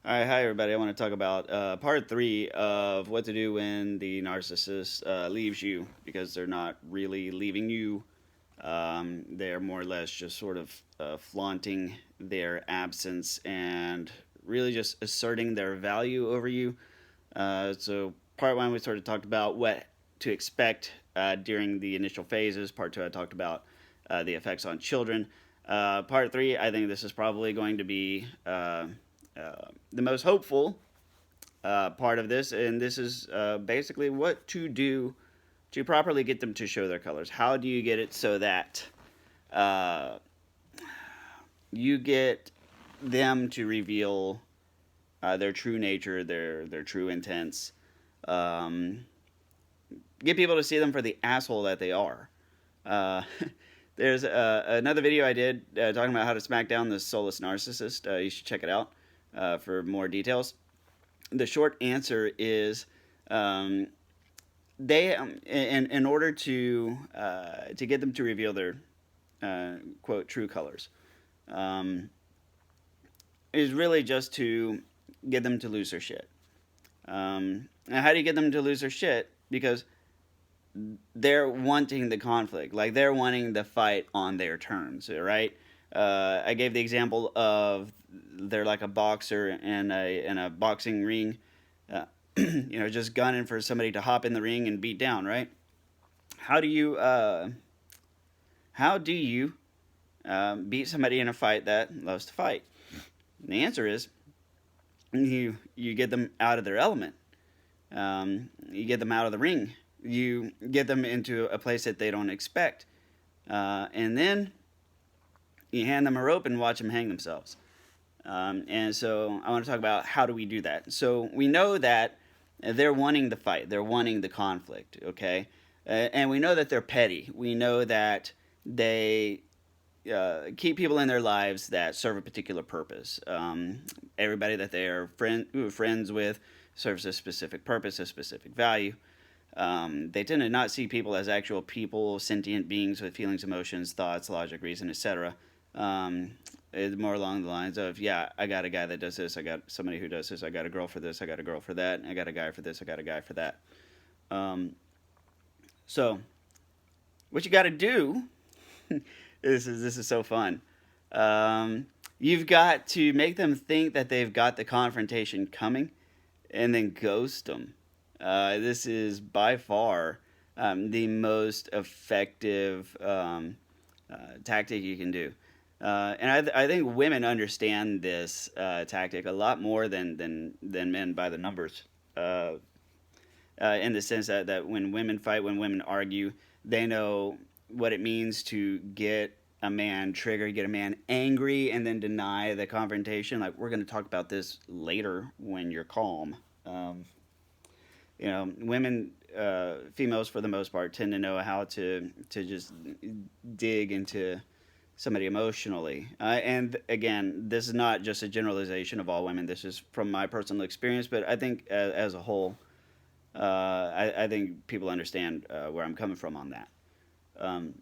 All right, hi everybody. I want to talk about part three of what to do when the narcissist leaves you because they're not really leaving you. They are more or less just sort of flaunting their absence and really just asserting their value over you. So, part one, we sort of talked about what to expect during the initial phases. Part two, I talked about the effects on children. Part three, I think this is probably going to be the most hopeful part of this, and this is basically what to do to properly get them to show their colors. How do you get it so that uh, you get them to reveal their true nature, their true intents? Um, get people to see them for the asshole that they are. Uh, there's another video I did talking about how to smack down the soulless narcissist. You should check it out for more details. The short answer is um, they in order to get them to reveal their quote true colors um, is really just to get them to lose their shit. And how do you get them to lose their shit? Because they're wanting the conflict, like they're wanting the fight on their terms, right? I gave the example of they're like a boxer in a boxing ring, uh, just gunning for somebody to hop in the ring and beat down, right? How do you beat somebody in a fight that loves to fight? And the answer is you get them out of their element. You get them out of the ring. You get them into a place that they don't expect, and then you hand them a rope and watch them hang themselves. And so I want to talk about how do we do that. So we know that they're wanting the fight, they're wanting the conflict, okay? And we know that they're petty. We know that they keep people in their lives that serve a particular purpose. Everybody that they are friends with serves a specific purpose, a specific value. They tend to not see people as actual people, sentient beings with feelings, emotions, thoughts, logic, reason, etc. It's more along the lines of, yeah, I got a guy that does this, I got somebody who does this, I got a girl for this, I got a girl for that, I got a guy for this, I got a guy for that. Um, so, what you got to do, this is so fun. You've got to make them think that they've got the confrontation coming, and then ghost them. This is by far the most effective tactic you can do. And I think women understand this tactic a lot more than men by the numbers. In the sense that when women fight, when women argue, they know what it means to get a man triggered, get a man angry, and then deny the confrontation. Like, we're going to talk about this later when you're calm. Women, females for the most part, tend to know how to just dig into somebody emotionally. And again, this is not just a generalization of all women. This is from my personal experience, but I think as a whole, I think people understand where I'm coming from on that. Um,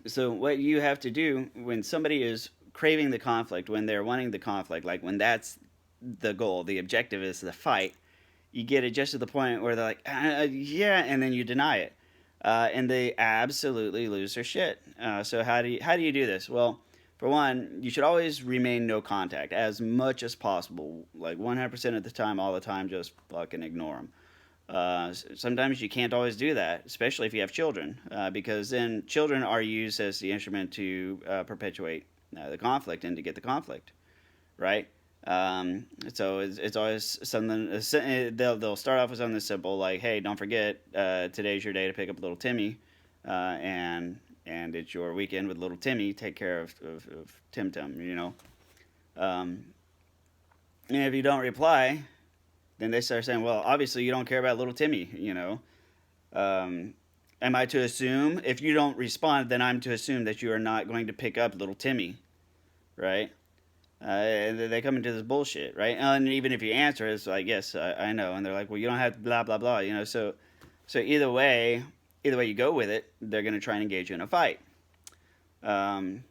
so what you have to do when somebody is craving the conflict, when they're wanting the conflict, like when that's the goal, the objective is the fight, you get it just to the point where they're like, yeah, and then you deny it, and they absolutely lose their shit. So how do you do this? Well, for one, you should always remain no contact as much as possible, like 100% of the time, all the time. Just fucking ignore them. Sometimes you can't always do that, especially if you have children, because then children are used as the instrument to perpetuate the conflict and to get the conflict, right? So it's always something. They'll start off with something simple like, "Hey, don't forget today's your day to pick up little Timmy, and it's your weekend with little Timmy. Take care of Tim Tim." Um, and if you don't reply, then they start saying, "Well, obviously you don't care about little Timmy." Am I to assume if you don't respond, then I'm to assume that you are not going to pick up little Timmy, right? And they come into this bullshit, right? And even if you answer, it's like, yes, I know. And they're like, well, you don't have to blah blah blah, So either way you go with it, they're going to try and engage you in a fight. Um,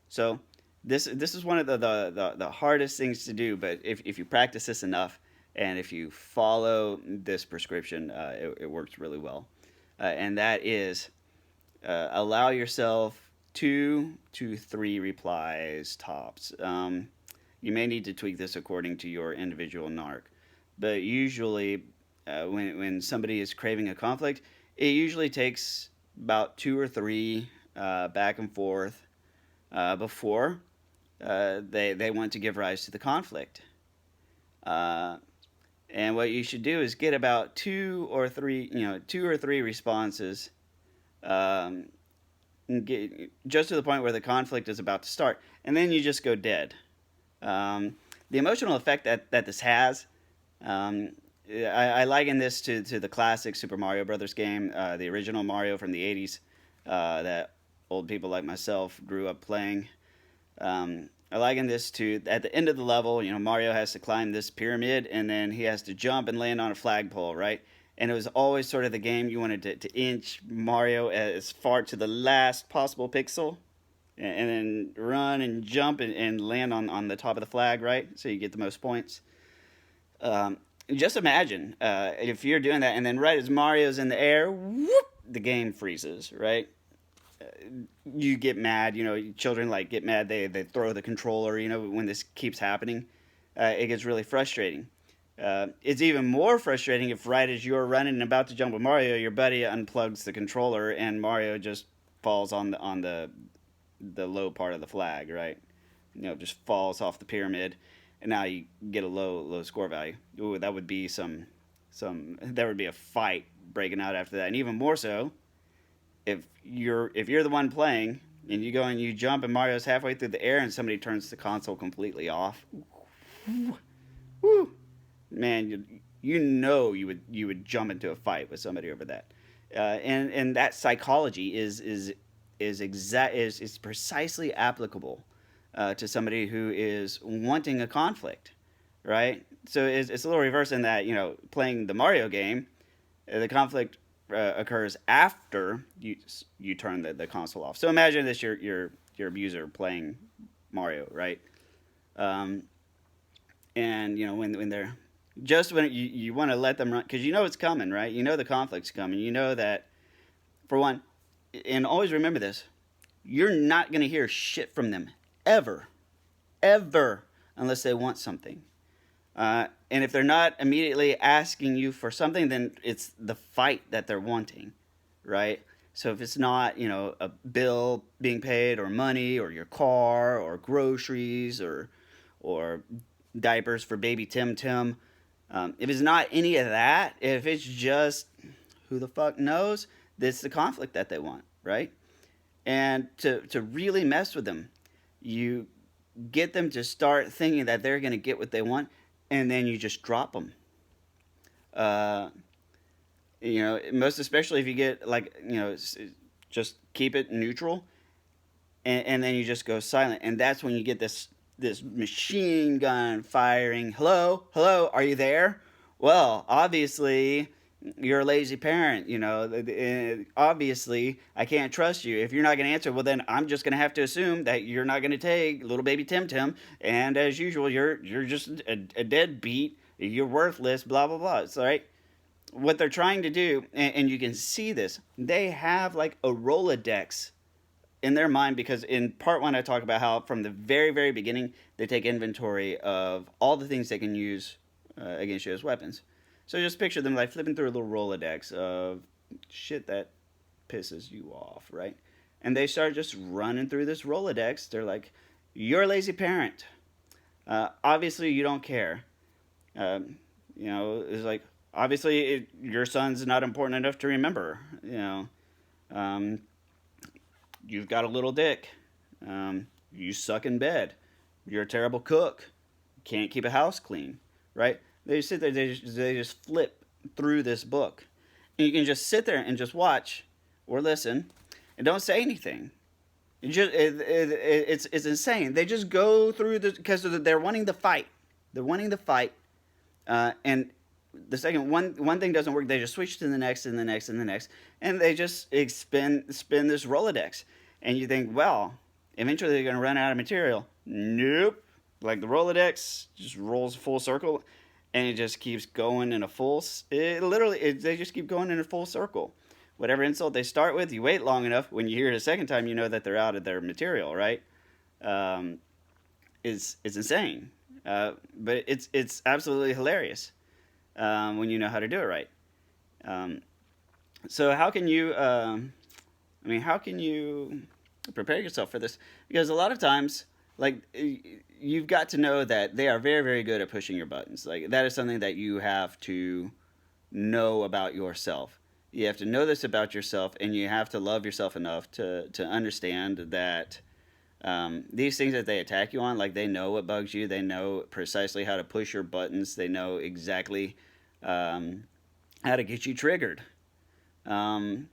so This is one of the hardest things to do, but if you practice this enough and if you follow this prescription, it works really well. And that is allow yourself 2 to 3 replies tops. You may need to tweak this according to your individual narc, but usually when somebody is craving a conflict, it usually takes about 2 or 3 back and forth before they want to give rise to the conflict. Uh, and what you should do is get about 2 or 3, 2 or 3 responses, um, get just to the point where the conflict is about to start, and then you just go dead. The emotional effect that this has, um, I liken this to the classic Super Mario Brothers game, the original Mario from the '80s, that old people like myself grew up playing. I liken this to at the end of the level, Mario has to climb this pyramid and then he has to jump and land on a flagpole, right? And it was always sort of the game you wanted to inch Mario as far to the last possible pixel and then run and jump and land on the top of the flag, right? So you get the most points. Um, just imagine if you're doing that and then right as Mario's in the air, whoop, the game freezes, right? You get mad, children like get mad, they throw the controller, when this keeps happening. It gets really frustrating. It's even more frustrating if right as you're running and about to jump with Mario, your buddy unplugs the controller and Mario just falls on the low part of the flag, right? Just falls off the pyramid, and now you get a low score value. Ooh, that would be there would be a fight breaking out after that, and even more so if you're the one playing and you go and you jump and Mario's halfway through the air and somebody turns the console completely off. Woo, man, you would jump into a fight with somebody over that, and that psychology is precisely applicable to somebody who is wanting a conflict, right? So it's a little reverse in that playing the Mario game, the conflict occurs after you turn the console off. So imagine this your abuser playing Mario, right? Um, and when they're just when you want to let them run because it's coming, right? The conflict's coming. That for one, and always remember this: you're not gonna hear shit from them ever, ever, unless they want something. And if they're not immediately asking you for something, then it's the fight that they're wanting, right? So if it's not, a bill being paid or money or your car or groceries or diapers for baby Tim Tim, if it's not any of that, if it's just who the fuck knows, that's the conflict that they want, right? And to really mess with them, you get them to start thinking that they're going to get what they want, and then you just drop them. Uh, most especially if you get just keep it neutral, and then you just go silent, and that's when you get this machine gun firing. Hello, hello, are you there? Well, obviously you're a lazy parent. Obviously I can't trust you. If you're not going to answer, well then I'm just going to have to assume that you're not going to take little baby Tim Tim, and as usual you're just a deadbeat. You're worthless. Blah blah blah. It's all right. What they're trying to do, and you can see this, they have like a Rolodex in their mind, because in part 1 I talk about how from the very very beginning they take inventory of all the things they can use against you as weapons. So just picture them like flipping through a little Rolodex of shit that pisses you off, right? And they start just running through this Rolodex. They're like, you're a lazy parent. Obviously, you don't care. It's like, obviously, your son's not important enough to remember. You've got a little dick. You suck in bed. You're a terrible cook. Can't keep a house clean, right? They sit there, they just flip through this book. And you can just sit there and just watch or listen and don't say anything. It's insane. They just go through because they're wanting the fight. They're wanting the fight. And the second one thing doesn't work, they just switch to the next and the next and the next. And they just spin this Rolodex. And you think, well, eventually they're going to run out of material. Nope. Like the Rolodex just rolls full circle, and it just keeps going in a they just keep going in a full circle. Whatever insult they start with, you wait long enough. When you hear it a second time, you know that they're out of their material, right? Um, it's insane, but it's absolutely hilarious when you know how to do it right. Um, so how can you? How can you prepare yourself for this? Because a lot of times, like you've got to know that they are very, very good at pushing your buttons. Like that is something that you have to know about yourself. You have to know this about yourself, and you have to love yourself enough to understand that these things that they attack you on, like they know what bugs you, they know precisely how to push your buttons, they know exactly um, how to get you triggered. Um,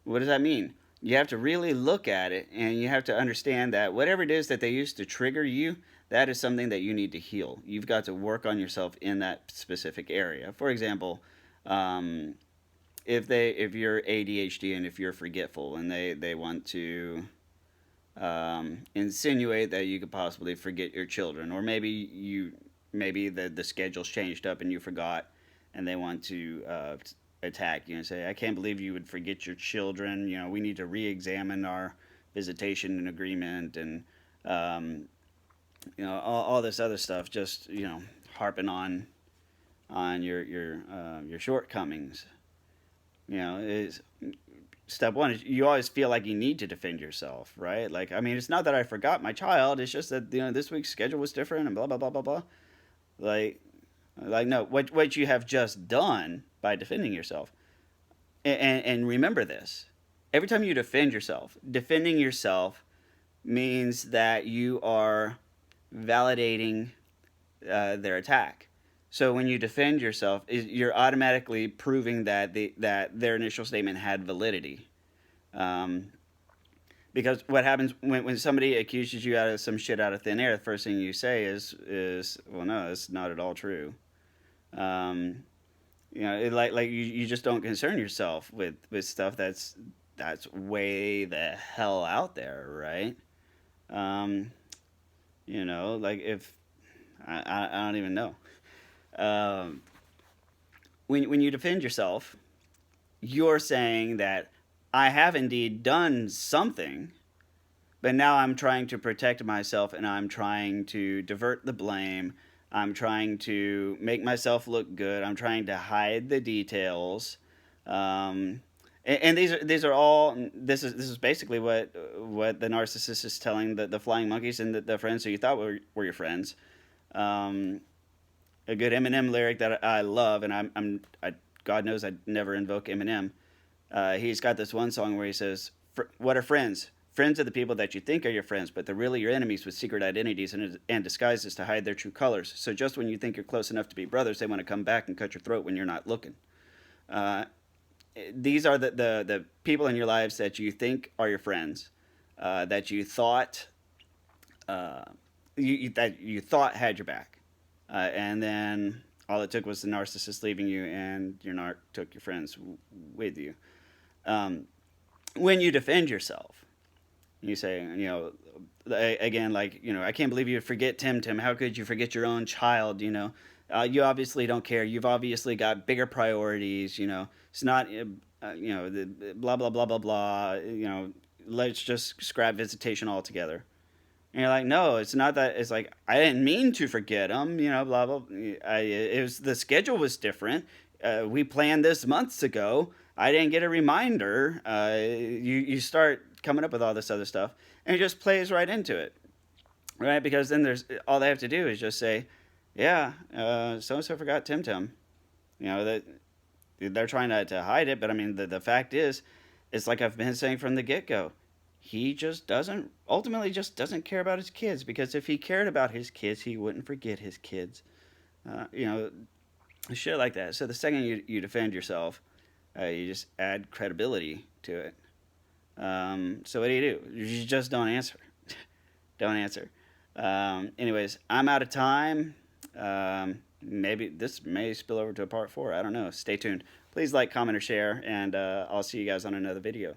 what does that mean? You have to really look at it, and you have to understand that whatever it is that they use to trigger you, that is something that you need to heal. You've got to work on yourself in that specific area. For example, um, if you're ADHD and if you're forgetful and they want to insinuate that you could possibly forget your children, or maybe the schedule's changed up and you forgot, and they want to attack you and say, "I can't believe you would forget your children. You know, we need to re-examine our visitation and agreement," and um, all this other stuff. Just harping on your shortcomings. Is step one is you always feel like you need to defend yourself, right? Like, I mean, it's not that I forgot my child. It's just that this week's schedule was different and blah blah blah blah blah. Like, no, what you have just done by defending yourself, and remember this: every time you defend yourself, defending yourself means that you are validating their attack. So when you defend yourself, you're automatically proving that their initial statement had validity. Um, because what happens when somebody accuses you out of some shit out of thin air, the first thing you say is well, no, it's not at all true. Um, you just don't concern yourself with stuff that's way the hell out there, right? Um, like if I don't even know. Um, when you defend yourself, you're saying that I have indeed done something, but now I'm trying to protect myself and I'm trying to divert the blame. I'm trying to make myself look good. I'm trying to hide the details. And these are all this is basically what the narcissist is telling the flying monkeys and the friends who you thought were your friends. Um, a good Eminem lyric that I love, and God knows I never invoke Eminem. He's got this one song where he says, "What are friends? Friends are the people that you think are your friends, but they're really your enemies with secret identities and disguises to hide their true colors. So just when you think you're close enough to be brothers, they want to come back and cut your throat when you're not looking." Uh, these are the people in your lives that you think are your friends, that you thought uh, that you thought had your back, and then all it took was the narcissist leaving you, and your narc took your friends with you. Um, when you defend yourself, you say, again, like, I can't believe you forget Tim Tim. How could you forget your own child? You obviously don't care. You've obviously got bigger priorities. It's not, the blah blah blah blah blah. Let's just scrap visitation altogether. And you're like, no, it's not that. It's like, I didn't mean to forget them. Blah blah. It was the schedule was different. We planned this months ago. I didn't get a reminder. You start coming up with all this other stuff, and it just plays right into it, right? Because then there's all they have to do is just say, yeah, so and so forgot Tim Tim. That they're trying to hide it, but I mean the fact is, it's like I've been saying from the get go. He just doesn't care about his kids, because if he cared about his kids, he wouldn't forget his kids. Uh, you know, Shit like that. So the second you defend yourself, you just add credibility to it. So what do? You just don't answer. Don't answer. Anyways, I'm out of time. Maybe this may spill over to a part 4. I don't know. Stay tuned. Please like, comment, or share, and I'll see you guys on another video.